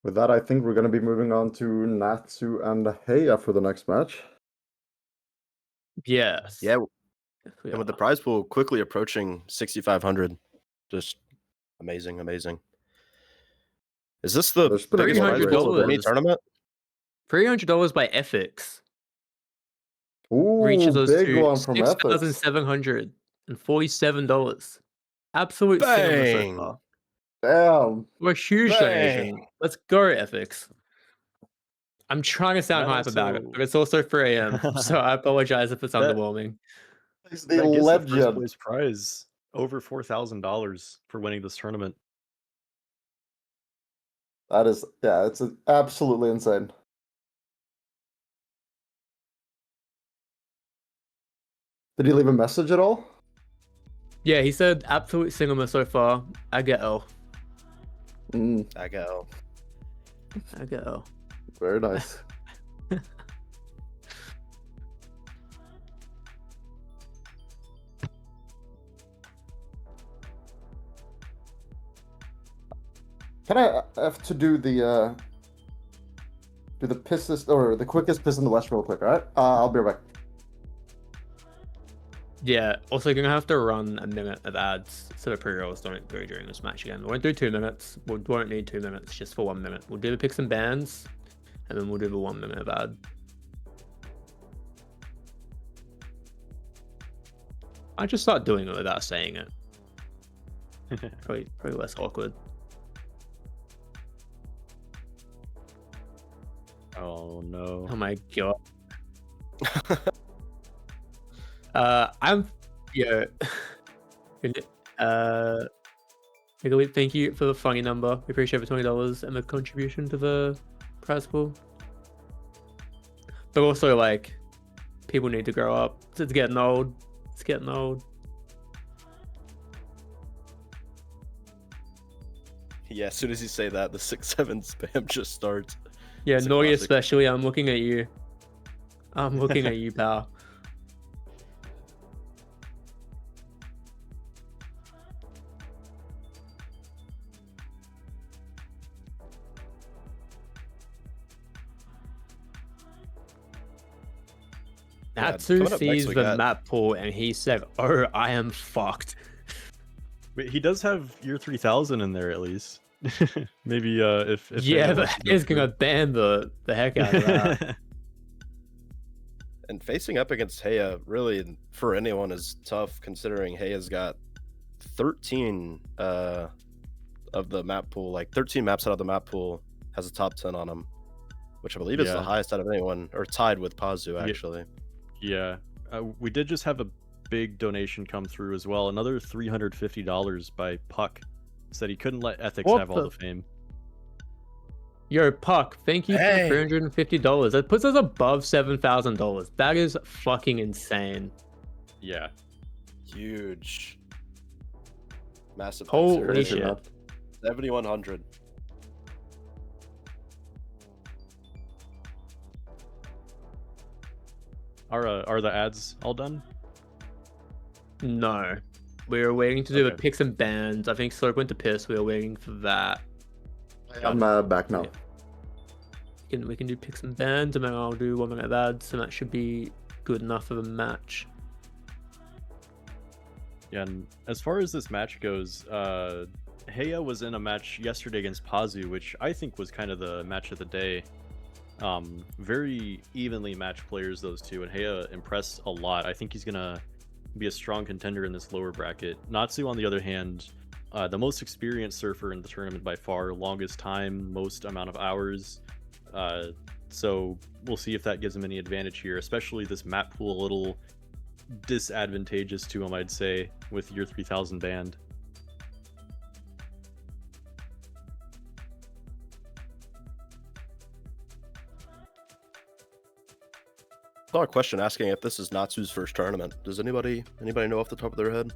With that, I think we're going to be moving on to Natsu and Heya for the next match. Yes. Yeah, and with the prize pool quickly approaching 6,500, just amazing. Is this the There's been a biggest lot of prize pool of any $300. tournament? $300 by Ethics. Ooh, Reaches us big to one from Ethics. $6,747. Absolute cinema so Bang! far. Damn. We're a huge donation. Bang! Let's go, Ethics. I'm trying to sound hype about it, but it's also 3 a.m., so I apologize if it's underwhelming. He's the That gets the first legend. place prize over $4,000 for winning this tournament. That is, yeah, it's absolutely insane. Did he leave a message at all? Yeah, he said absolute cinema so far. I get L. I go. I get L. Very nice. Can I have to do the pissest or the quickest piss in the West real quick, alright? I'll be right back. Yeah, also gonna have to run a minute of ads so the pre-rolls don't go during this match again. We won't do 2 minutes. We won't need 2 minutes, just for 1 minute. We'll do the picks and bans, and then we'll do the 1 minute of ad. I just start doing it without saying it. Probably less awkward. Oh no. Oh my god. I'm thank you for the funny number. We appreciate the $20 and the contribution to the prize pool. But also, like, people need to grow up. It's getting old. It's getting old. Yeah, as soon as you say that, the 6-7 spam just starts. Yeah, It's a Nori classic. especially. I'm looking at you. I'm looking at you, pal. Natsu coming up next, sees we the got- map pool and he said, "Oh, I am fucked." Wait, he does have year 3000 in there at least. Maybe if Yeah, anyone but wants to go he's through. gonna ban the heck out of that. And facing up against Heya, really, for anyone, is tough, considering Heya's got 13 of the map pool. Like, 13 maps out of the map pool has a top 10 on them, which I believe is the Yeah. highest out of anyone, or tied with Pazu, actually. Yeah, we did just have a big donation come through as well. Another $350 by Puck. Said he couldn't let Ethics What have all the- the fame. Yo, Puck, thank you Hey. for $350. That puts us above $7,000. That is fucking insane. Yeah. Huge. Massive. Holy thanks, shit. Aaron. 7,100. Are the ads all done? No. We were waiting to do the Okay. picks and bans. I think Slope went to piss. We were waiting for that. I'm back now. We can do picks and bans, and then I'll do 1 minute of ads, and that should be good enough of a match. Yeah, and as far as this match goes, Heya was in a match yesterday against Pazu, which I think was kind of the match of the day. Very evenly matched players, those two, and Heya impressed a lot. I think he's gonna be a strong contender in this lower bracket. Natsu, on the other hand, the most experienced surfer in the tournament by far, longest time, most amount of hours. So we'll see if that gives him any advantage here, especially this map pool a little disadvantageous to him, I'd say, with year 3000 banned. Saw a question asking if this is Natsu's first tournament. Does anybody know off the top of their head?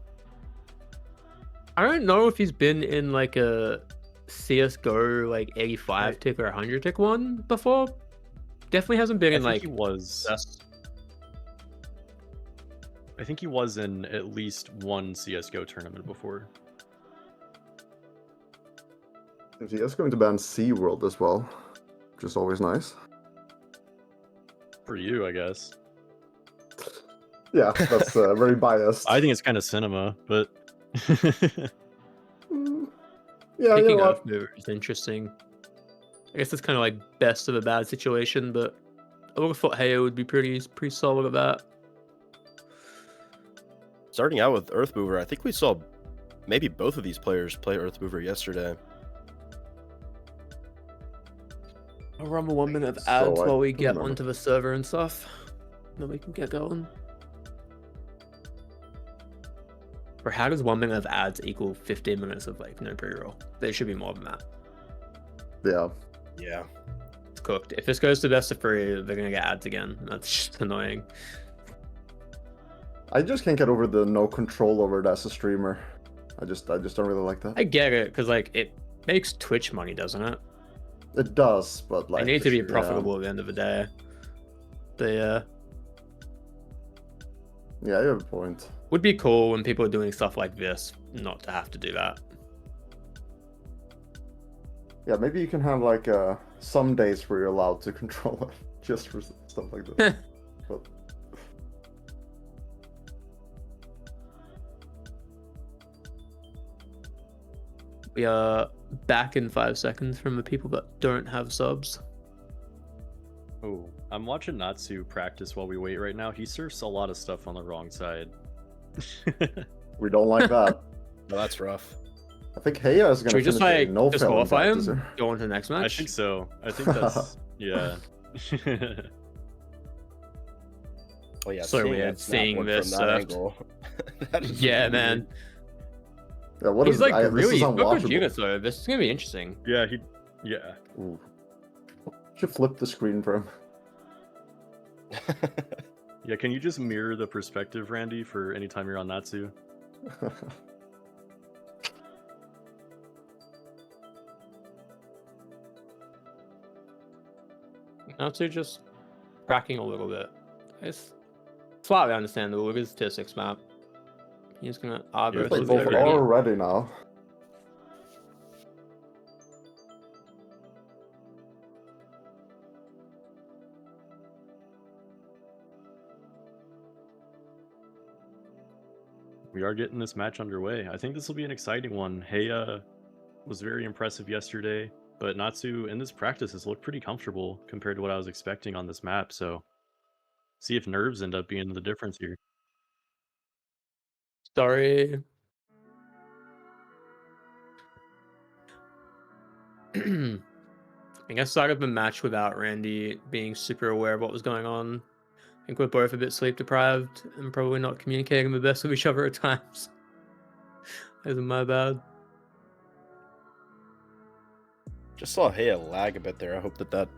I don't know if he's been in like a CSGO like 85 tick or 100 tick one before. Definitely hasn't been in like. He was. I think he was in at least one CSGO tournament before. He is going to ban SeaWorld as well, which is always nice. For you, I guess. Yeah, that's very biased. I think it's kind of cinema, but Mm, yeah, you know Picking what? Earth Mover is interesting. I guess it's kind of like best of a bad situation, but I would have thought Heya would be pretty solid at that. Starting out with Earth Mover, I think we saw maybe both of these players play Earth Mover yesterday. I'll run 1 minute of So ads I while we don't get remember. onto the server and stuff. Then we can get going. Or how does 1 minute of ads equal 15 minutes of like no pre-roll? There should be more than that. Yeah. Yeah. It's cooked. If this goes to best of 3, they're gonna get ads again. That's just annoying. I just can't get over the no control over it as a streamer. I just don't really like that. I get it, because like it makes Twitch money, doesn't it? It does, but like They need to be yeah. profitable at the end of the day. They Yeah, you have a point. would be cool when people are doing stuff like this not to have to do that. Yeah, maybe you can have like some days where you're allowed to control it, just for stuff like this. But We are back in 5 seconds from the people that don't have subs. oh, I'm watching Natsu practice while we wait right now. He surfs a lot of stuff on the wrong side. we don't like that. No, that's rough. I think Heya is Should gonna we just finish like a no disqualify him? practicer. Go on to the next match? I think so. I think that's yeah. Oh yeah, So seeing weird that snap seeing one this from that surfed. angle. That is Yeah, weird. man. Yeah, what He's is like this really is good with unwatchable. units though. This is gonna be interesting. Yeah, yeah. Ooh. Should flip the screen for him. Yeah, can you just mirror the perspective, Randy, for any time you're on Natsu? Natsu just cracking a little bit. It's slightly understandable. It is tier 6 map. He's gonna argue Yeah, It's like it's both like are ready now. We are getting this match underway. I think this will be an exciting one. Heya was very impressive yesterday, but Natsu in this practice has looked pretty comfortable compared to what I was expecting on this map. So, see if nerves end up being the difference here. Sorry. I guess started the match without Randy being super aware of what was going on. I think we're both a bit sleep deprived and probably not communicating the best with each other at times. Isn't my bad. Just saw Heya lag a bit there. I hope that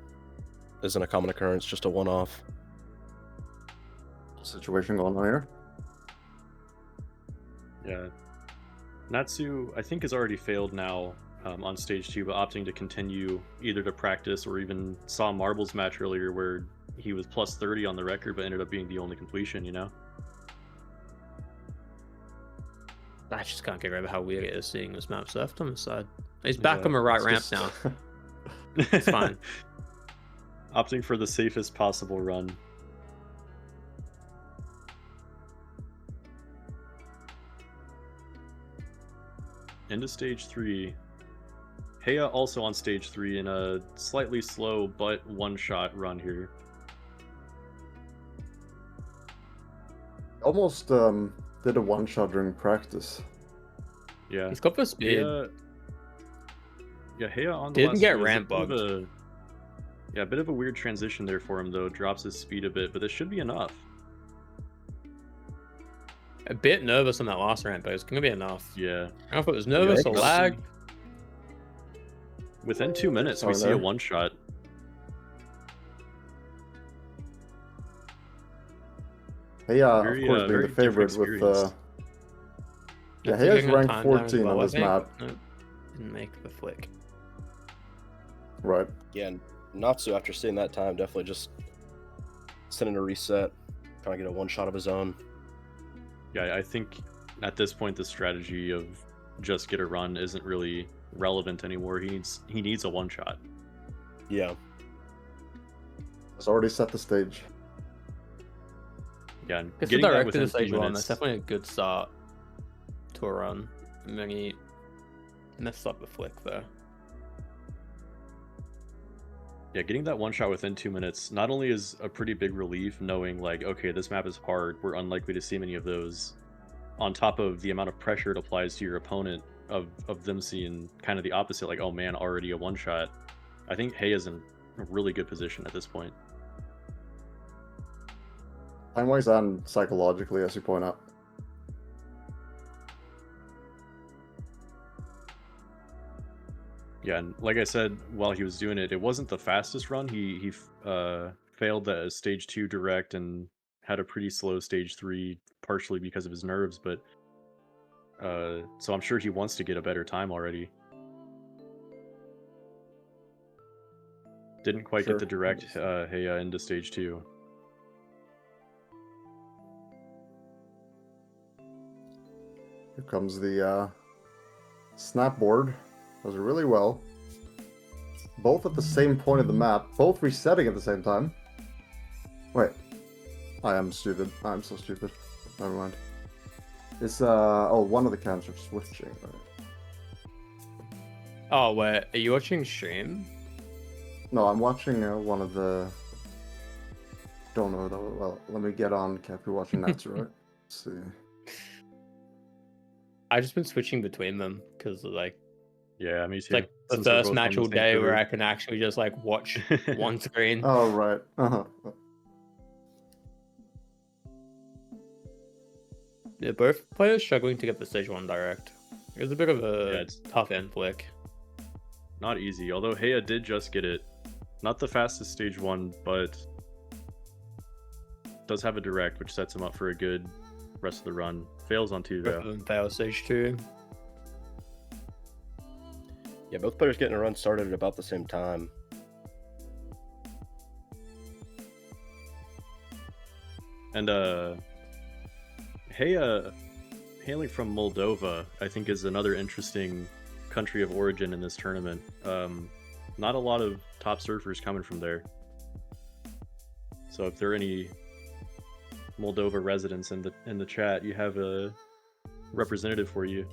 isn't a common occurrence, just a one-off. Situation going on here. Yeah. Natsu, I think, has already failed now on stage 2, but opting to continue either to practice or even saw Marble's match earlier where he was plus 30 on the record, but ended up being the only completion, you know? I just can't get over how weird it is seeing this map surfed on the side. He's back Yeah, on the right It's ramp just- now. It's fine. Opting for the safest possible run. Into stage 3. Heya also on stage 3 in a slightly slow but one-shot run here. Almost did a one shot during practice. Yeah. He's got the speed. Heya on the Didn't last get hit is a ramp bit of bugged. a bit of a weird transition there for him though. Drops his speed a bit, but this should be enough. A bit nervous on that last ramp, but it's gonna be enough. Yeah. I don't know if it was nervous or Yikes. lag. Within 2 minutes, we Sorry see a there. one-shot. Heya, Very, of course, being very the favorite different with experience. yeah, Natsu getting Heya's on ranked time down as 14 well, on I this think. map. Nope. Didn't make the flick. Right. Yeah, Natsu, after seeing that time, definitely just sending a reset, trying to get a one shot of his own. Yeah, I think at this point the strategy of just get a run isn't really relevant anymore. He needs a one shot. Yeah. It's already set the stage. Yeah, and It's the getting that direct to within the 2 stage one. minutes. That's definitely a good start to a run. And then he messed up the flick there. Yeah, getting that one shot within 2 minutes not only is a pretty big relief, knowing like, okay, this map is hard, we're unlikely to see many of those, on top of the amount of pressure it applies to your opponent of them seeing kind of the opposite, like, oh man, already a one shot. I think Heya is in a really good position at this point. Time-wise and psychologically, as you point out. Yeah, and like I said, while he was doing it, it wasn't the fastest run. He failed the stage 2 direct and had a pretty slow stage 3, partially because of his nerves, but so I'm sure he wants to get a better time already. Didn't quite Sure. get the direct Heya into stage 2. Here comes the snap board. Does it really well. Both at the same point of the map, both resetting at the same time. Wait. I am stupid. I'm so stupid. Never mind. It's oh, one of the cams are switching. Right? Oh wait, are you watching stream? No, I'm watching one of the. Don't know though. Well, let me get on. Caff, you're watching Natsu, right? Let's see. I've just been switching between them because like Yeah, me it's too. like the Since we're first both match on the all same day where server. I can actually just like watch one screen. Oh right. Yeah, both players struggling to get the stage 1 direct. It was a bit of a Yeah, it's tough end flick. not easy, although Heya did just get it. Not the fastest stage 1, but does have a direct, which sets him up for a good rest of the run. Fails on 2 Both though. of them fail stage 2. Yeah, both players getting a run started at about the same time. And Heya, hailing from Moldova, I think is another interesting country of origin in this tournament. Not a lot of top surfers coming from there. So if there are any Moldova residents in the chat, you have a representative for you.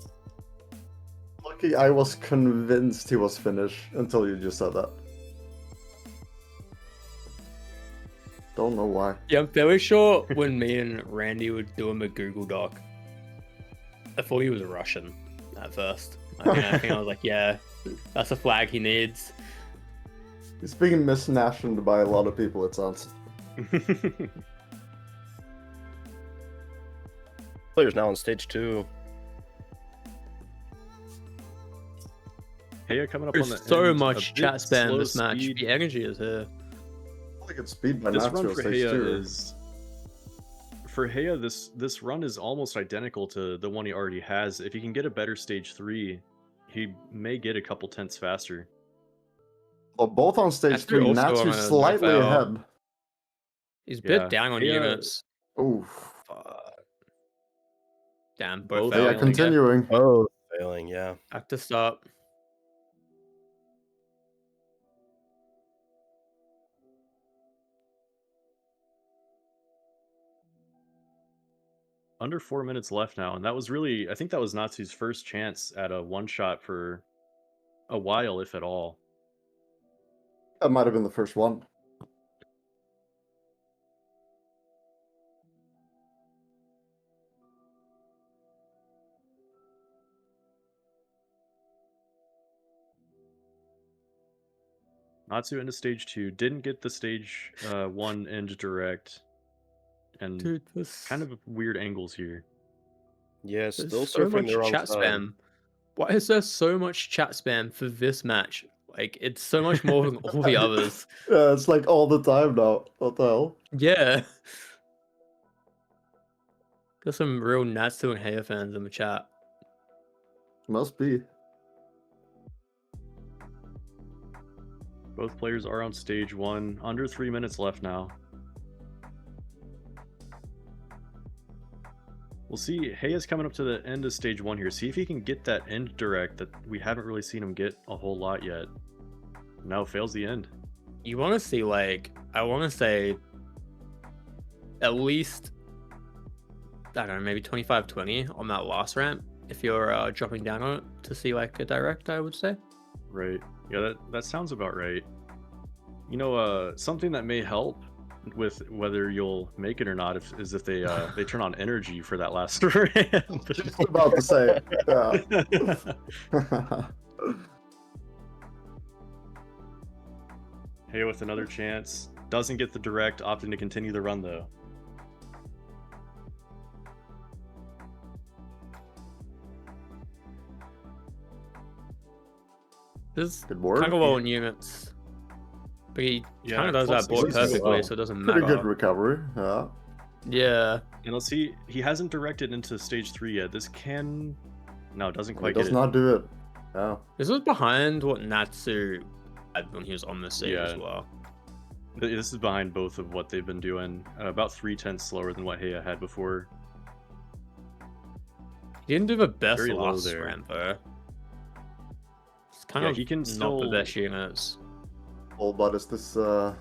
Lucky I was convinced he was Finnish until you just said that. Don't know why. Yeah, I'm fairly sure when me and Randy were doing the Google Doc, I thought he was Russian at first. I think I was like, yeah, that's a flag he needs. He's being misnationed by a lot of people, it sounds. Players now on stage 2. Heya coming up on the There's so end, a much bit chat spam slow this match. speed. The energy is here. Really good speed by This Natsu run on for stage Heya 2. is for Heya. This run is almost identical to the one he already has. If he can get a better stage 3, he may get a couple tenths faster. Well, both on stage Natsu 3, also on Natsu a slightly no-foul. ahead. He's a Yeah, bit down on Heya- units. Oof. Damn, both Both failing. Yeah, failing, continuing. Oh, failing, yeah. Back to start. Under 4 minutes left now, and that was really, I think that was Natsu's first chance at a one shot for a while, if at all. That might have been the first one. Natsu into stage 2, didn't get the stage 1 end direct, and Dude, this kind of weird angles here. Yeah, there's still so surfing much the wrong chat side. spam. Why is there so much chat spam for this match? Like, it's so much more than all the others. Yeah, it's like all the time now. What the hell? Yeah. There's some real Natsu and Heya fans in the chat. Must be. Both players are on stage 1. Under 3 minutes left now. We'll see. Heya's coming up to the end of stage 1 here. See if he can get that end direct that we haven't really seen him get a whole lot yet. Now fails the end. You want to see, like, I want to say at least, I don't know, maybe 25-20 on that last ramp if you're dropping down on it to see, like, a direct, I would say. Right. Yeah, that sounds about right. You know, something that may help with whether you'll make it or not is if they turn on energy for that last ramp. Just about to say. Yeah. Heya with another chance. Doesn't get the direct, opting to continue the run though. This Good board. kind of low in units. But he Yeah, kind of does that plus board he's just perfectly, low. so it doesn't matter. Pretty good recovery. Yeah. Yeah. And let's see, he hasn't directed into stage 3 yet. This can... No, it doesn't He quite does get not do it. Yeah. This was behind what Natsu had when he was on the stage Yeah. as well. This is behind both of what they've been doing. About 3/10 slower than what Heya had before. He didn't do the best Very low last there. ramp though. It's kind Yeah, of he can not still... the best units. Oh, but is this A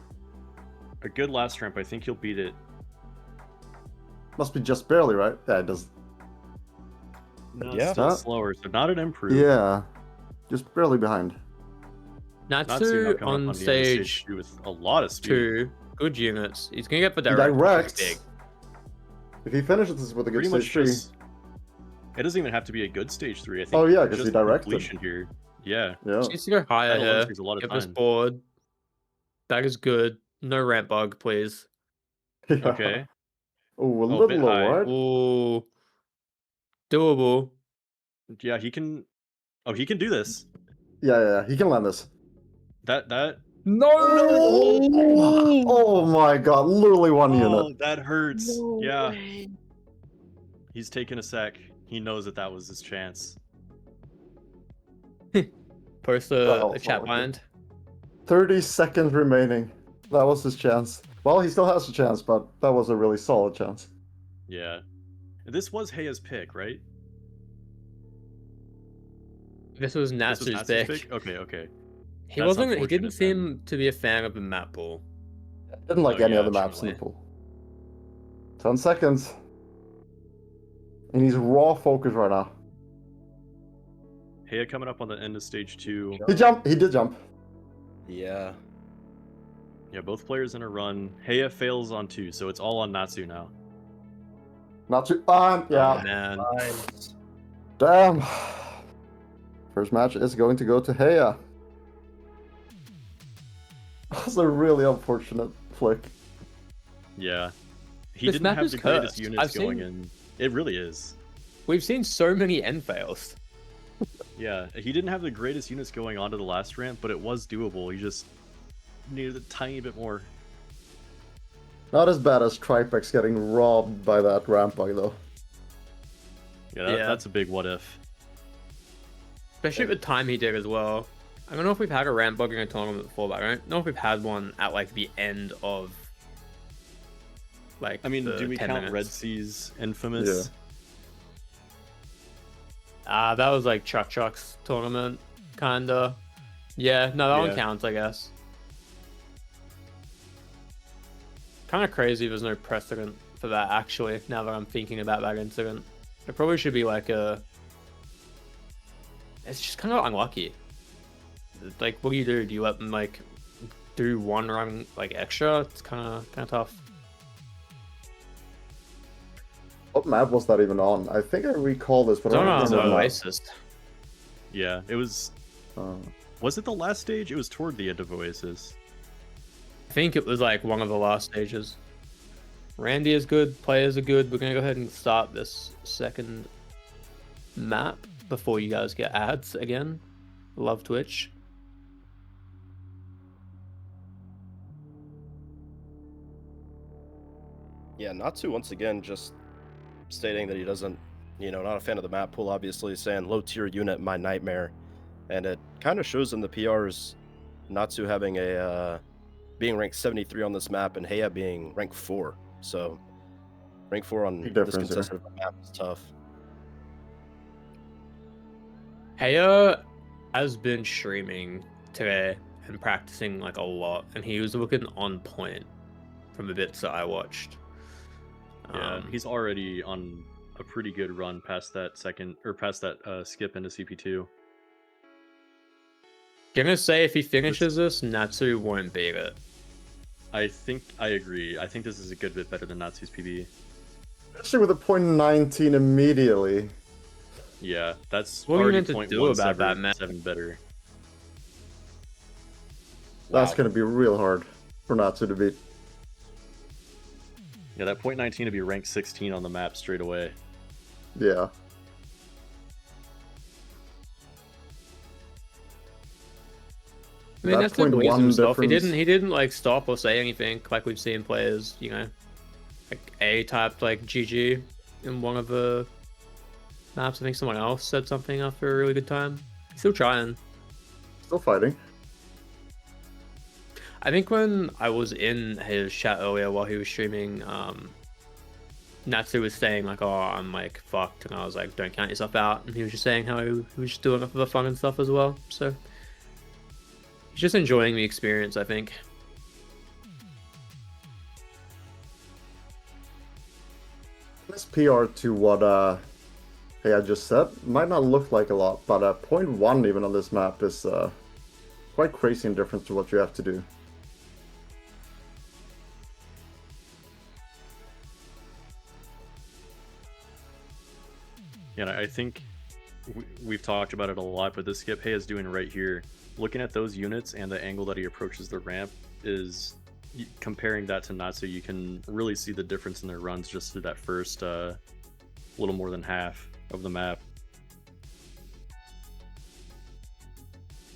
good last ramp, I think he'll beat it. must be just barely, right? Yeah, it does. No, Yeah. it's still Huh? slower, so not an improve. Yeah. Just barely behind. Natsu Natsu now coming on up on the end of stage 2 with a lot of speed. 2, good units. He's gonna get the He direct. which is directs. big. If he finishes this with a good Pretty much stage 3. just... It doesn't even have to be a good stage 3. I think. Oh, yeah, 'cause he just directed. completion here. Yeah. Yeah. He needs to go higher That alone here. saves a lot of Get this time. board. That is good. No ramp bug, please. Yeah. Okay. Oh, a Oh, a little bit low, high. right? Ooh. Doable. Yeah, he can... Oh, he can do this. Yeah. He can land this. That... No! Oh my god, literally one Oh, unit. that hurts. Yeah. He's taking a sec. He knows that was his chance. Post Oh, a chat fuck. bind. 30 seconds remaining. That was his chance. Well, he still has a chance, but that was a really solid chance. Yeah. This was Heya's pick, right? This was This Natsu's was pick. Okay. He That's wasn't. He unfortunate didn't then. seem to be a fan of the map pool. Didn't like Oh, any yeah, other maps in the definitely. pool. 10 seconds. And he's raw focus right now. Heya coming up on the end of stage 2. He jumped. He did jump. Yeah. Yeah, both players in a run. Heya fails on 2, so it's all on Natsu now. Not too. Oh, Yeah. man. Nice. Damn. First match is going to go to Heya. That's a really unfortunate flick. Yeah. He This didn't map have is the greatest cursed. units I've going seen- in. It really is. We've seen so many end fails. Yeah, he didn't have the greatest units going onto the last ramp, but it was doable. He just needed a tiny bit more. Not as bad as Tripex getting robbed by that ramp bug, though. Yeah, that's a big what if. Especially at the time he did as well. I don't know if we've had a ramp bug in a tournament before, but I don't know if we've had one at like the end of like. I mean, the do we 10 count minutes. Red Sea's infamous? That was like Chuck's tournament, kinda. Yeah, no, that one Yeah. counts, I guess. Kind of crazy there's no precedent for that, actually, now that I'm thinking about that incident. It probably should be like a... It's just kind of unlucky. Like, what do? Do you let them, like, do one run, like, extra? It's kind of tough. What map was that even on? I think I recall this, but It's I on don't remember. Oasis. Yeah, it was... Uh, Was it the last stage? It was toward the end of Oasis. I think it was, like, one of the last stages. Randy is good, players are good. We're going to go ahead and start this second map before you guys get ads again. Love Twitch. Yeah, Natsu once again just stating that he doesn't, not a fan of the map pool, obviously, saying low tier unit, my nightmare. And it kind of shows in the PRs Natsu having being ranked 73 on this map and Heya being ranked 4. So Rank 4 on Big this difference there. contested map is tough. Heya has been streaming today and practicing like a lot, and he was looking on point from the bits that I watched. Yeah, he's already on a pretty good run past that skip into CP2. Gonna say if he finishes this, Natsu won't beat it. I agree. I think this is a good bit better than Natsu's PB. Especially with a .19 immediately. Yeah, that's What are you already meant to do about that, man? 0.17 better. That's Wow. going to be real hard for Natsu to beat. Yeah, that .19 to be ranked 16 on the map straight away. Yeah. I mean, That that's the .1 wisdom stuff. He difference. didn't like stop or say anything like we've seen players, like A typed like GG in one of the maps. I think someone else said something after a really good time. He's still trying. Still fighting. I think when I was in his chat earlier while he was streaming, Natsu was saying like, "Oh, I'm like fucked," and I was like, "Don't count yourself out." And he was just saying how he was just doing it for the fun and stuff as well. So he's just enjoying the experience, I think. This PR to what I just said might not look like a lot, but .1 even on this map is quite crazy in difference to what you have to do. Yeah, and I think we've talked about it a lot, but the skip Heya is doing right here, looking at those units and the angle that he approaches the ramp, is comparing that to Natsu, you can really see the difference in their runs just through that first little more than half of the map.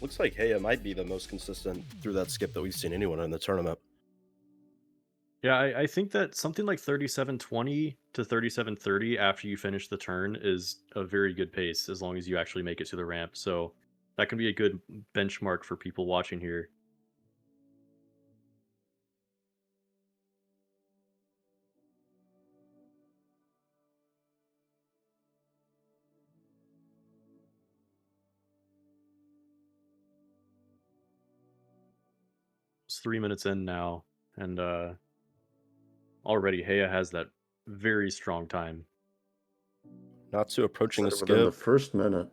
Looks like Heya might be the most consistent through that skip that we've seen anyone in the tournament. Yeah, I think that something like 37:20 to 37:30 after you finish the turn is a very good pace, as long as you actually make it to the ramp. So that can be a good benchmark for people watching here. It's 3 minutes in now, and already Heya has that very strong time. Natsu approaching the Said it within the skip. first minute.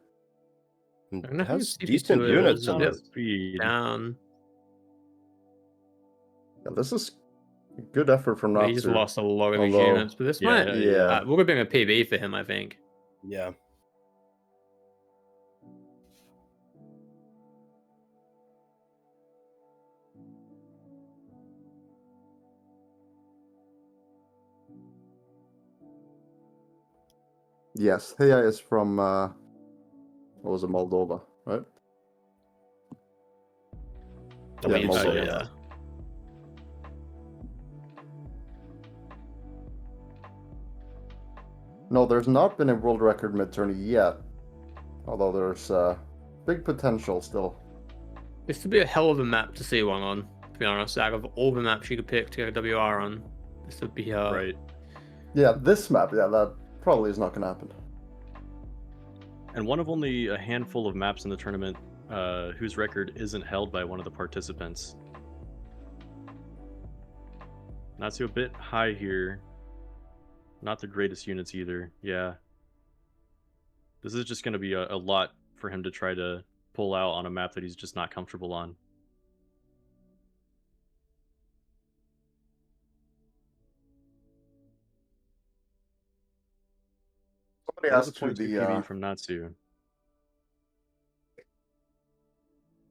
And I don't know if has CP2 decent is units in a the bit Speed. down. Yeah, this is a good effort from He just Natsu. lost a lot of his Although- units, but this Yeah, might Yeah. would have been a PB for him, I think. Yeah. Yes, Heya is from what was it, Moldova, right? I Yeah, believe so, Moldova. yeah. No, there's not been a world record mid-tourney yet. Although there's big potential still. This would be a hell of a map to see one on, to be honest. Out of all the maps you could pick to get a WR on, this would be Right. Yeah, this map, yeah, that probably is not going to happen. And one of only a handful of maps in the tournament whose record isn't held by one of the participants. Natsu a bit high here. Not the greatest units either. Yeah. This is just going to be a lot for him to try to pull out on a map that he's just not comfortable on. Somebody That was a asked who 0.2 the PB from Natsu.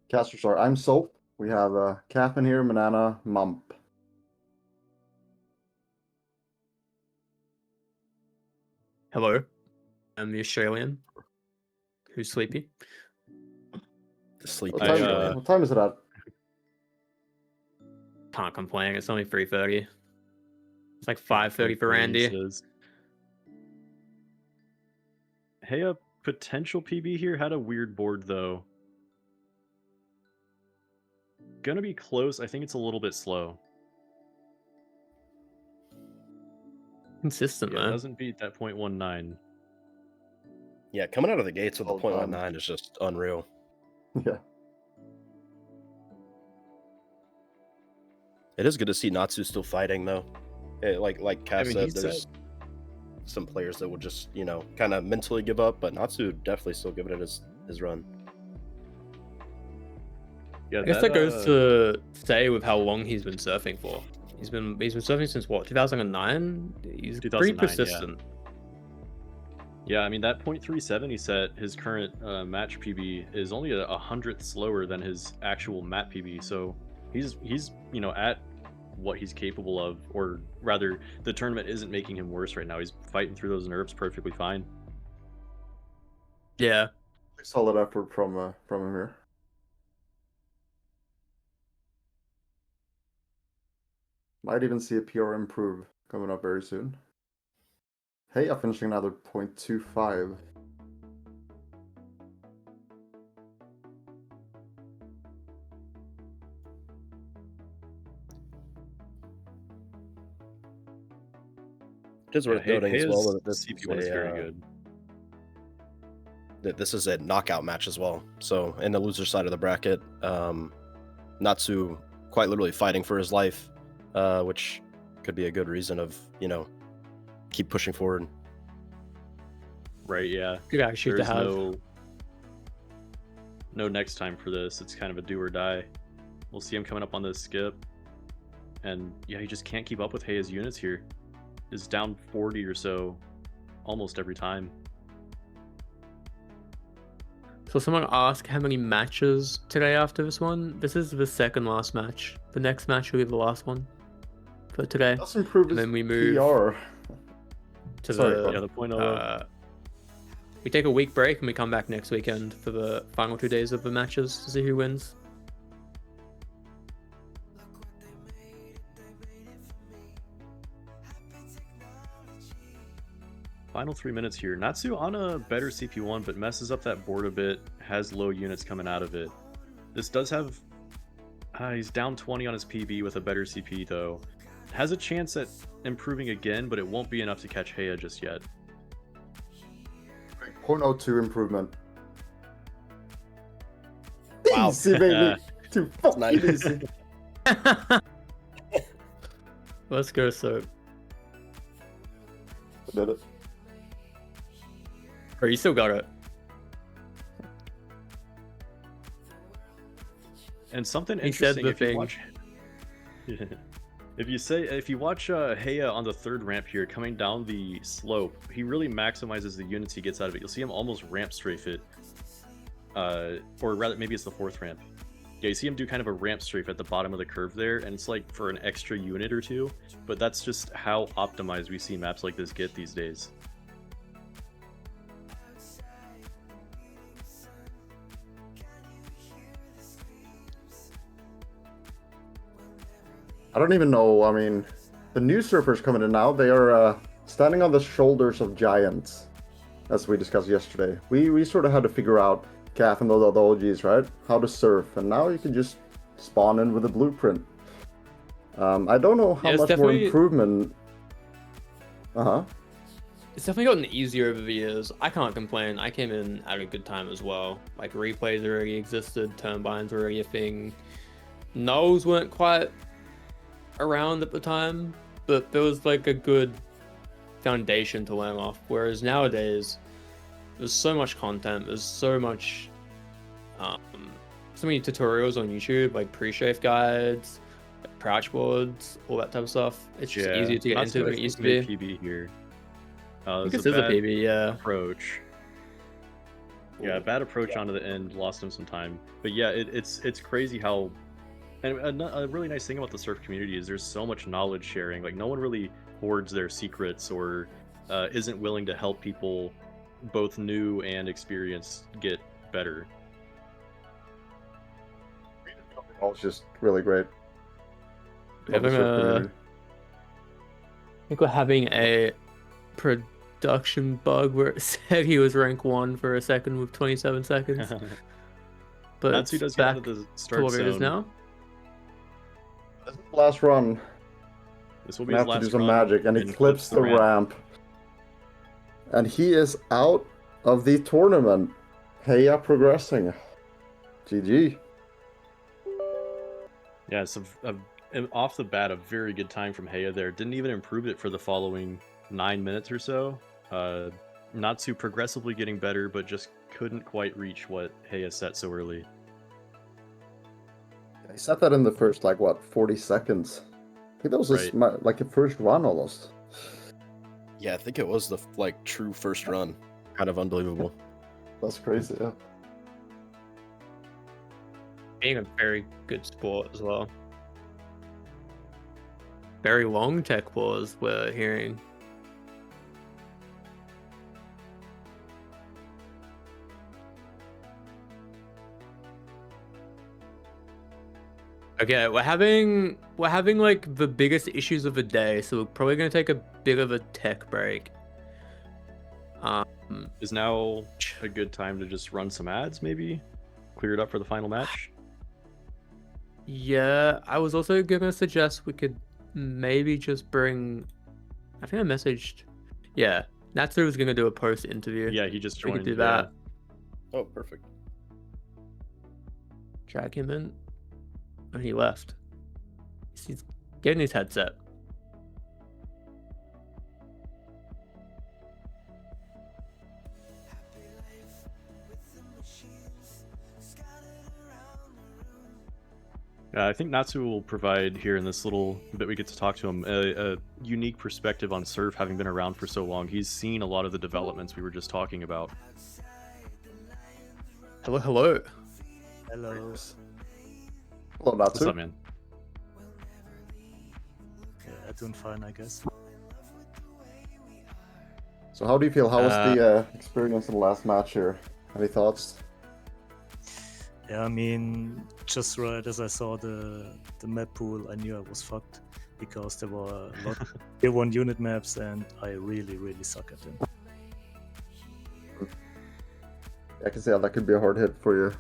casters are. I'm Soap. We have Caff in here, Manana, Mump. Hello, I'm the Australian who's sleepy. The sleepy What time, Australian. what time is it at? Can't complain. It's only 3:30. It's like 5:30 for Randy. Says. Hey, a potential PB here had a weird board though. Gonna be close. I think it's a little bit slow. Consistent, Yeah, it man. doesn't beat that 0.19. Yeah, coming out of the gates with the Well done. 0.19 is just unreal. Yeah. It is good to see Natsu still fighting, though. Like Caff mean, said, he said- there's some players that would just, kind of mentally give up, but Natsu definitely still giving it his run. Yeah, I guess that goes to say with how long he's been surfing for. He's been surfing since what, 2009? He's pretty 2009, yeah. persistent. Yeah, I mean, that 0.37 he set, his current match PB is only a 100th slower than his actual map PB, so he's at what he's capable of, or rather, the tournament isn't making him worse right now. He's fighting through those nerfs perfectly fine. Yeah. Solid effort from him here. Might even see a PR improve coming up very soon. Heya finishing another 0.25. It is worth noting as well that this CP1 is very good. that this is a knockout match as well. So in the loser side of the bracket, Natsu quite literally fighting for his life, which could be a good reason of keep pushing forward. Right, yeah. Good actually to There's have. no next time for this. It's kind of a do or die. We'll see him coming up on this skip. And yeah, he just can't keep up with Heya's units here. Is down 40 or so almost every time. So someone asked how many matches today after this one. This is the second last match. The next match will be the last one for today. Let's improve And his then we move PR. to Sorry, the Yeah, the 0.0. we take a week break and we come back next weekend for the final 2 days of the matches to see who wins. Final 3 minutes here. Natsu on a better CP1, but messes up that board a bit. Has low units coming out of it. This does have... he's down 20 on his PB with a better CP, though. Has a chance at improving again, but it won't be enough to catch Heya just yet. 0.02 improvement. Wow. Easy, baby. Too fucking Nice. easy. Let's go, Soap. Did it. Or you still got it. And something He said interesting, the if you thing. watch... If you watch Heya on the third ramp here, coming down the slope, he really maximizes the units he gets out of it. You'll see him almost ramp strafe it. Or rather, maybe it's the fourth ramp. Yeah, you see him do kind of a ramp strafe at the bottom of the curve there, and it's like for an extra unit or two, but that's just how optimized we see maps like this get these days. I don't even know. I mean, the new surfers coming in now, they are standing on the shoulders of giants, as we discussed yesterday. We sort of had to figure out, Caff and the OGs, right? How to surf, and now you can just spawn in with a blueprint. I don't know how Yeah, it's much more definitely- improvement. It's definitely gotten easier over the years. I can't complain. I came in at a good time as well. Like, replays already existed, turbines were already a thing. Nulls weren't quite around at the time, but there was like a good foundation to learn off. Whereas nowadays, there's so much content, there's so much, so many tutorials on YouTube, like pre-shave guides, like crouch boards, all that type of stuff. It's just easier to get into than it used to be. PB here. I think This this is a PB, yeah. approach. Yeah, bad approach onto the end, lost him some time. But yeah, it's crazy how, and a really nice thing about the surf community is there's so much knowledge sharing. Like, no one really hoards their secrets or isn't willing to help people, both new and experienced, get better. Oh, it's just really great. I think we're having a production bug where it said he was rank 1 for a second with 27 seconds. But Natsu it's does get back out of the to start what it is zone. now. This is the last run. This will be Gonna his have to do last some run. magic, and he and clips the ramp. And he is out of the tournament. Heya progressing. GG. Yeah, so off the bat, a very good time from Heya there. Didn't even improve it for the following 9 minutes or so. Natsu progressively getting better, but just couldn't quite reach what Heya set so early. He set that in the first, 40 seconds. I think that was like a first run almost. Yeah, I think it was the true first run. Kind of unbelievable. That's crazy, yeah. Being a very good sport as well. Very long tech wars we're hearing. Okay, we're having like the biggest issues of the day, so we're probably gonna take a bit of a tech break. Is now a good time to just run some ads, maybe? Clear it up for the final match? Yeah, I was also gonna suggest we could maybe just bring. I think I messaged. Yeah, Natsu was gonna do a post interview. Yeah, he just We joined. could do that. Oh, perfect. Drag him in. And he left. He's getting his headset. I think Natsu will provide here in this little bit we get to talk to him a unique perspective on Surf, having been around for so long. He's seen a lot of the developments we were just talking about. Hello, hello. Hello. Hello, Natsu. What's up, man? Yeah, doing fine, I guess. So how do you feel? How was the experience in the last match here? Any thoughts? Yeah, I mean, just right as I saw the map pool, I knew I was fucked because there were a lot of tier 1 unit maps, and I really suck at them. I can see how that could be a hard hit for you.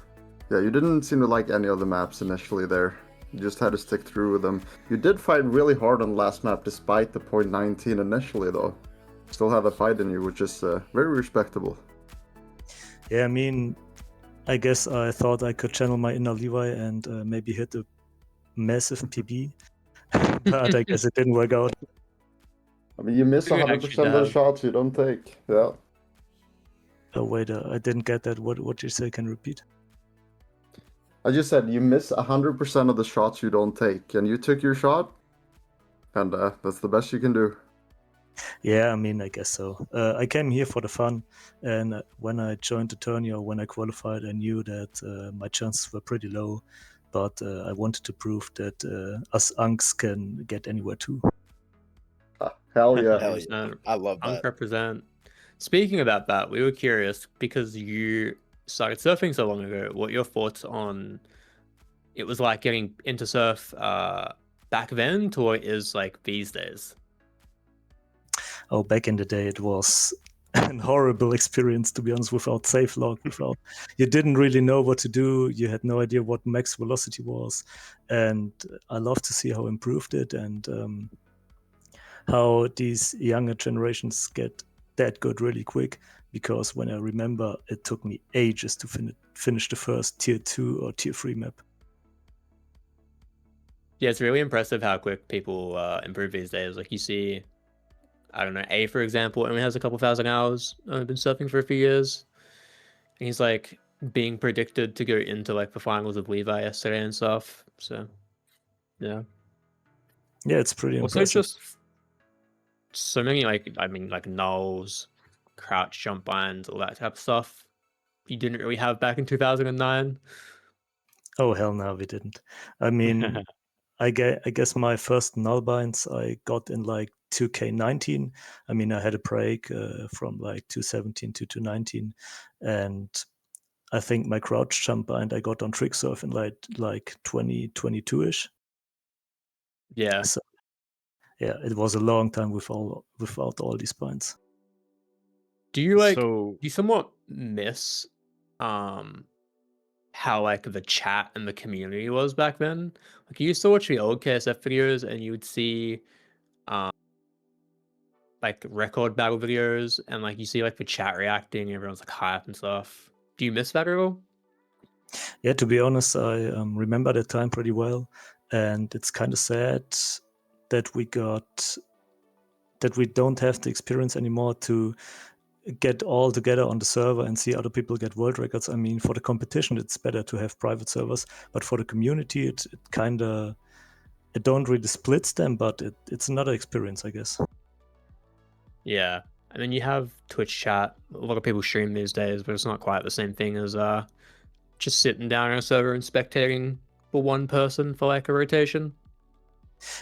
Yeah, you didn't seem to like any of the maps initially there. You just had to stick through with them. You did fight really hard on the last map despite the .19 initially though. Still have a fight in you, which is very respectable. Yeah, I mean, I guess I thought I could channel my inner Levi and maybe hit a massive PB, but I guess it didn't work out. I mean, you miss Pretty 100% actually of the does. shots you don't take. Yeah. Oh wait, I didn't get that. What you say? Can you repeat? I just said you miss 100% of the shots you don't take, and you took your shot, and that's the best you can do. Yeah, I mean, I guess so. I came here for the fun, and when I joined the tourney or when I qualified, I knew that my chances were pretty low, but I wanted to prove that us Unks can get anywhere too. Hell yeah. Hell yeah. I love that. Represent. Speaking about that, we were curious because you started surfing so long ago. What your thoughts on it was like getting into surf back then to what it is like these days? Oh, back in the day, it was an horrible experience, to be honest, without safe lock, without you didn't really know what to do. You had no idea what max velocity was. And I love to see how improved it and how these younger generations get that good really quick. Because when I remember, it took me ages to finish the first tier 2 or tier 3 map. Yeah, it's really impressive how quick people improve these days. Like you see, I don't know, A, for example, only has a couple thousand hours. Been surfing for a few years. And he's like being predicted to go into like the finals of Levi yesterday and stuff. So, yeah. Yeah, it's pretty Also, impressive. just so many like nulls, crouch, jump binds, all that type of stuff. You didn't really have back in 2009. Oh hell no, we didn't. I mean, I guess my first null binds I got in like 2K19. I mean, I had a break from like 217 to 219, and I think my crouch jump bind I got on trick surf in like 2022ish. Yeah. So yeah, it was a long time without all these binds. Do you like? So Do you somewhat miss how like the chat and the community was back then? Like you used to watch the old KSF videos and you would see like record battle videos and like you see like the chat reacting, everyone's like hype and stuff. Do you miss that at all? Yeah, to be honest, I remember that time pretty well, and it's kind of sad that we don't have the experience anymore to get all together on the server and see other people get world records. I mean, for the competition, it's better to have private servers, but for the community, it don't really splits them, but it's another experience, I guess. Yeah. And then you have Twitch chat. A lot of people stream these days, but it's not quite the same thing as just sitting down on a server and spectating for one person for like a rotation.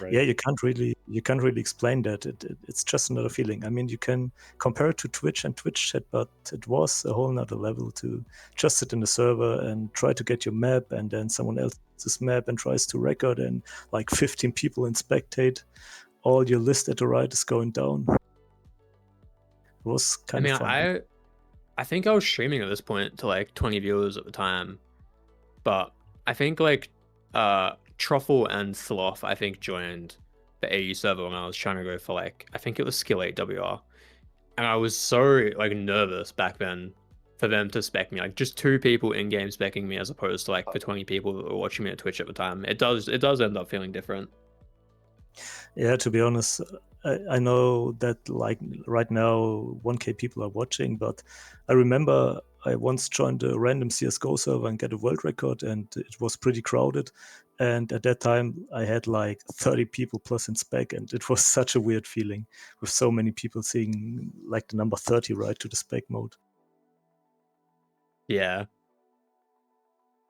Right. Yeah, you can't really explain that. It's just another feeling. I mean, you can compare it to Twitch and Twitch chat, but it was a whole nother level to just sit in the server and try to get your map, and then someone else's map and tries to record, and like 15 people in spectate. All your list at the right is going down. It was kind of fun. I think I was streaming at this point to like 20 viewers at the time, but I think like Truffle and Sloth, I think, joined the AU server when I was trying to go for like, I think it was Skill 8WR. And I was so like nervous back then for them to spec me, like just 2 people in-game specking me as opposed to like the 20 people that were watching me at Twitch at the time. It does end up feeling different. Yeah, to be honest, I know that like right now 1K people are watching, but I remember I once joined a random CSGO server and get a world record, and it was pretty crowded. And at that time, I had like 30 people plus in spec, and it was such a weird feeling with so many people seeing like the number 30 right to the spec mode. Yeah.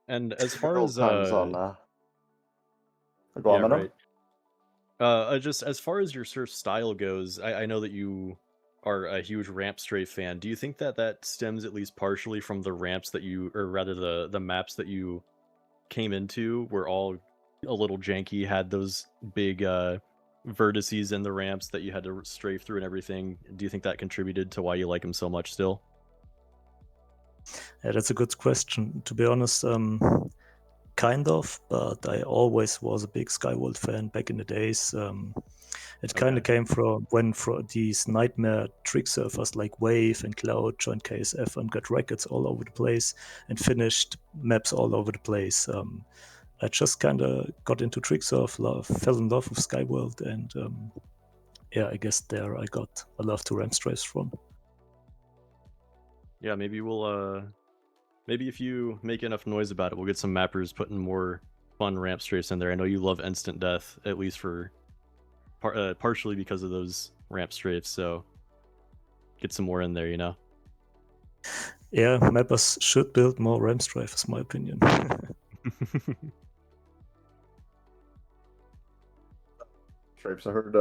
And as far as times on go on, Manana. right. Just as far as your search style goes, I know that you are a huge ramp strafe fan. Do you think that stems at least partially from the ramps that you, or rather the maps that you came into were all a little janky, had those big vertices in the ramps that you had to strafe through and everything? Do you think that contributed to why you like them so much still? Yeah, that's a good question. To be honest, kind of, but I always was a big Skyworld fan back in the days. It kind of came from when these nightmare trick surfers like Wave and Cloud joined KSF and got records all over the place and finished maps all over the place. I just kind of got into trick surf, fell in love with Skyworld, and yeah, I guess there I got a love to ramp strafes from. Yeah, maybe we'll maybe if you make enough noise about it, we'll get some mappers putting more fun ramp strafes in there. I know you love instant death, at least for partially because of those ramp strafes, so get some more in there, you know? Yeah, mappers should build more ramp strafes, my opinion. Strapes, I heard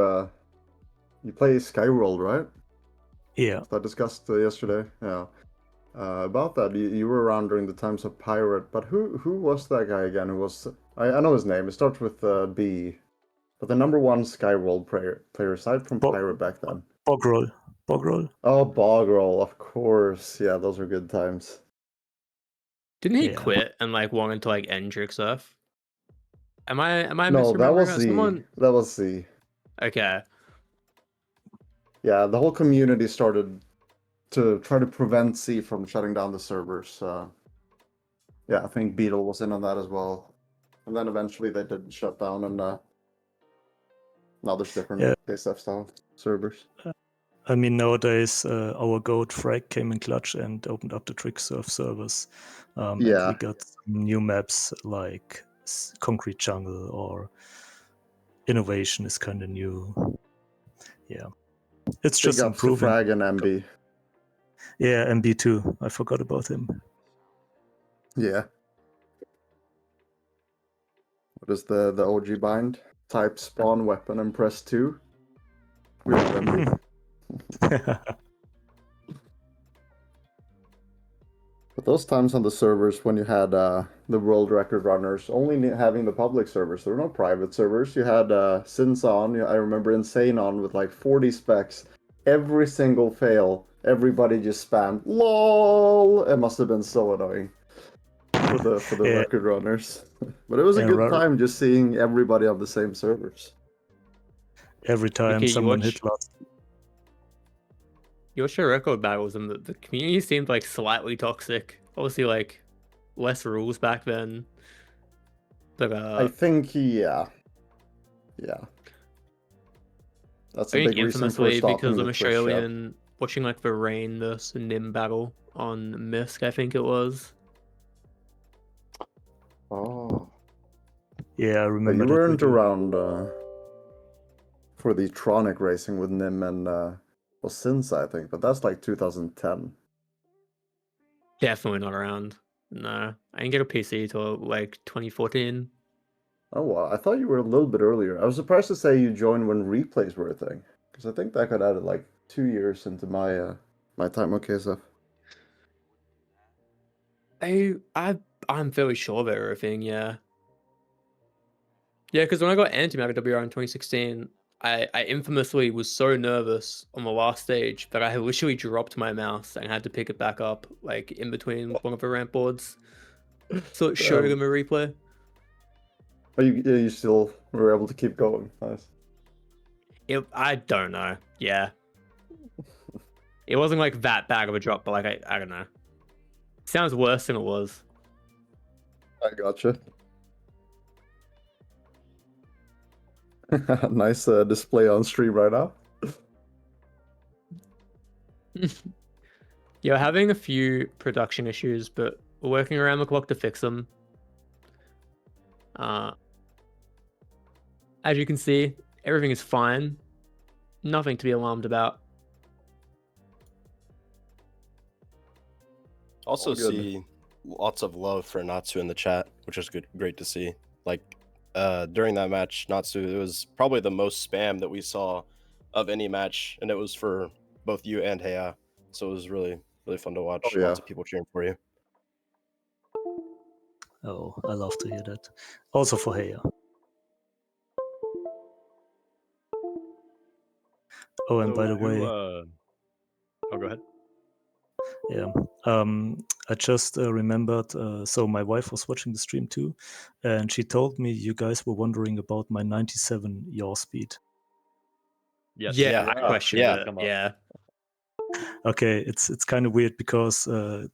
you play Skyworld, right? Yeah. That discussed yesterday. Yeah. About that, you were around during the times of Pirate, but who was that guy again? Who was I know his name. It starts with B, but the number 1 Skyworld player aside from Pirate back then. Bogrol. Oh, Bogrol, of course. Yeah, those were good times. Didn't he quit and like wanted to like end trick surf? Am I No, that was misremembering? Z. Someone... That was Z. Okay. Yeah, the whole community started to try to prevent Z from shutting down the servers. Yeah, I think Beetle was in on that as well. And then eventually they did shut down, and now there's different KSF style servers. I mean, nowadays our GOAT Frag came in clutch and opened up the trick surf servers. And we got some new maps like Concrete Jungle or Innovation is kind of new. Yeah. It's just improving. Frag and MB. Yeah, MB too. I forgot about him. Yeah. What is the OG bind? Type spawn weapon and press 2. We love MB. But those times on the servers when you had the world record runners only having the public servers, there were no private servers. You had Sins on, I remember Insane on with like 40 specs. Every single fail, everybody just spammed LOL. It must have been so annoying for the record runners. But it was a good time just seeing everybody on the same servers. Every time someone hit last. your show record battles and the community seemed like slightly toxic. Obviously, like less rules back then. But I think, yeah. That's a I think big reason for infamously stopping because the I'm Twitch chat. Australian, watching like the Rain versus Nim battle on Misk, I think it was. Oh. Yeah, I But remember you that weren't video. around for the Tronic racing with Nim and Sinsa, I think, but that's like 2010. Definitely not around. No, I didn't get a PC till like 2014. Oh wow, I thought you were a little bit earlier. I was surprised to say you joined when replays were a thing, because I think that got added like 2 years into my my time on KSF. I'm fairly sure of everything. Yeah, because when I got antimatter WR in 2016, I infamously was so nervous on the last stage that I literally dropped my mouse and had to pick it back up like in between one of the ramp boards. So it showed him a replay. But you still were able to keep going. Nice. I don't know. Yeah. It wasn't like that bad of a drop, but like I don't know. Sounds worse than it was. I gotcha. Nice display on stream right now. You're having a few production issues, but we're working around the clock to fix them. As you can see, everything is fine. Nothing to be alarmed about. Also All good. see lots of love for Natsu in the chat, which is great to see. Like during that match, Natsu, it was probably the most spam that we saw of any match, and it was for both you and Heya. So it was really fun to watch. Oh, yeah. Lots of people cheering for you. Oh, I love to hear that. Also for Heya. Oh, and So by the who, way, oh, go ahead. yeah, I just remembered. So my wife was watching the stream too, and she told me you guys were wondering about my 97 yaw speed. Yes. Yeah, Yeah. I questioned Yeah. it. Come up. Yeah. Okay, it's kind of weird because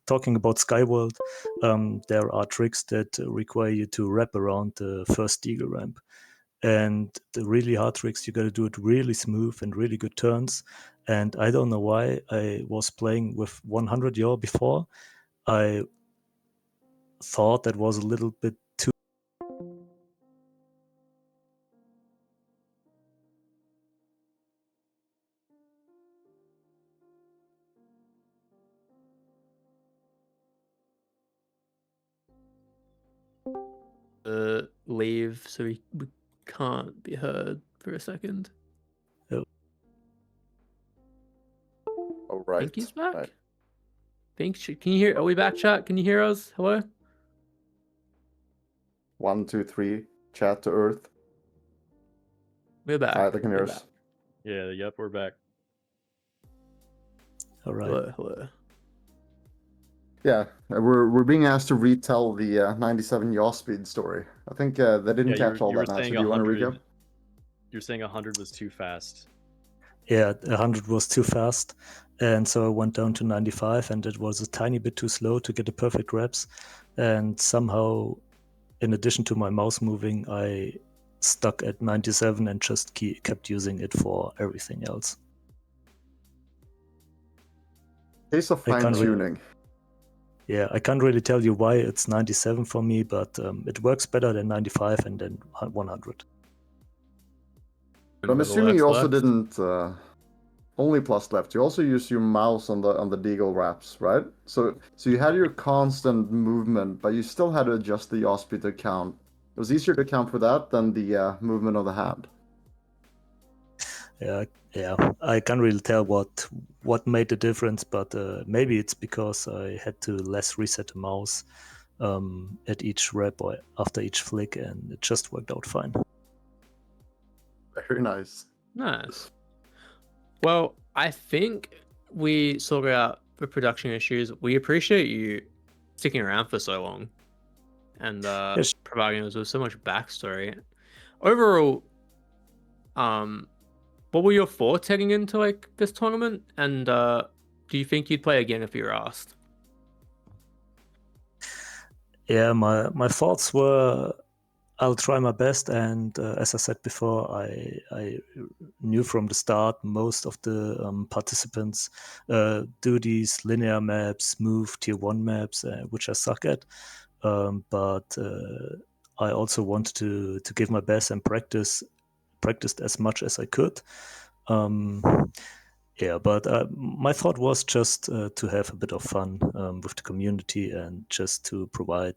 talking about Skyworld, there are tricks that require you to wrap around the first eagle ramp. And the really hard tricks, you got to do it really smooth and really good turns. And I don't know why I was playing with 100 yaw before. I thought that was a little bit too. Leave so we can't be heard for a second. Oh right. Think he's back? Right. Can you hear? Are we back, chat? Can you hear us? Hello? 1, 2, 3. Chat to Earth. We're back. Alright, they can hear We're us. back. Yeah. Yep. We're back. All right. Hello. Yeah, we're being asked to retell the 97 yaw speed story. I think they didn't Yeah, catch all you were that. Natsu. saying Do you want to recap? 100. You're saying 100 was too fast. Yeah, 100 was too fast. And so I went down to 95, and it was a tiny bit too slow to get the perfect reps. And somehow, in addition to my mouse moving, I stuck at 97 and just kept using it for everything else. Case of I can't fine really- tuning. Yeah, I can't really tell you why it's 97 for me, but it works better than 95 and then 100. But I'm assuming you also didn't only plus left. You also use your mouse on the deagle wraps, right? So you had your constant movement, but you still had to adjust the yaw speed to count. It was easier to count for that than the movement of the hand. Yeah, I can't really tell what made the difference, but maybe it's because I had to less reset the mouse at each rep or after each flick, and it just worked out fine. Very nice. Nice. Well, I think we sorted out the production issues. We appreciate you sticking around for so long and Yes. providing us with so much backstory. Overall, what were your thoughts heading into like this tournament? And do you think you'd play again if you were asked? Yeah, my thoughts were I'll try my best, and as I said before, I knew from the start most of the participants do these linear maps, move tier 1 maps, which I suck at. But I also wanted to give my best and practiced as much as I could. Yeah, but my thought was just to have a bit of fun with the community and just to provide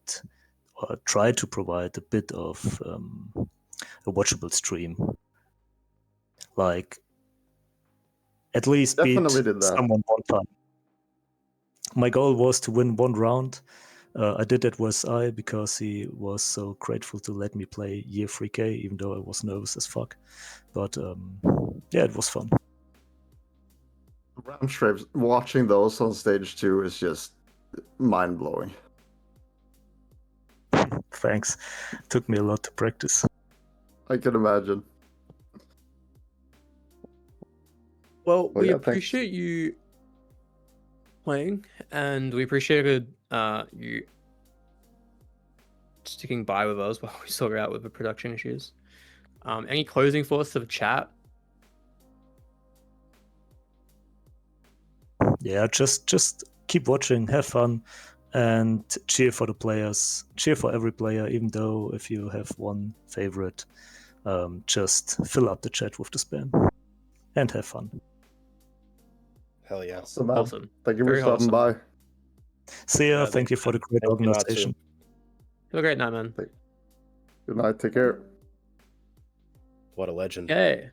or try to provide a bit of a watchable stream. Like, at least Definitely beat did that. someone one time. My goal was to win one round. I did that with I because he was so grateful to let me play year 3K, even though I was nervous as fuck. But yeah, it was fun. Round stripes, watching those on stage 2 is just mind blowing. Thanks. Took me a lot to practice. I can imagine. Well, Well, we yeah, thanks. appreciate you playing, and we appreciated you sticking by with us while we sort out with the production issues. Any closing thoughts to the chat? Yeah, just keep watching, have fun, and cheer for the players. Cheer for every player, even though if you have one favorite, just fill up the chat with the spam and have fun. Hell yeah. Awesome, man. Awesome. Thank you for Very stopping wholesome. by. See ya. Yeah, Thank you for the great Thank you, Natsu. organization. Have a great night, man. Good night. Take care. What a legend. Okay.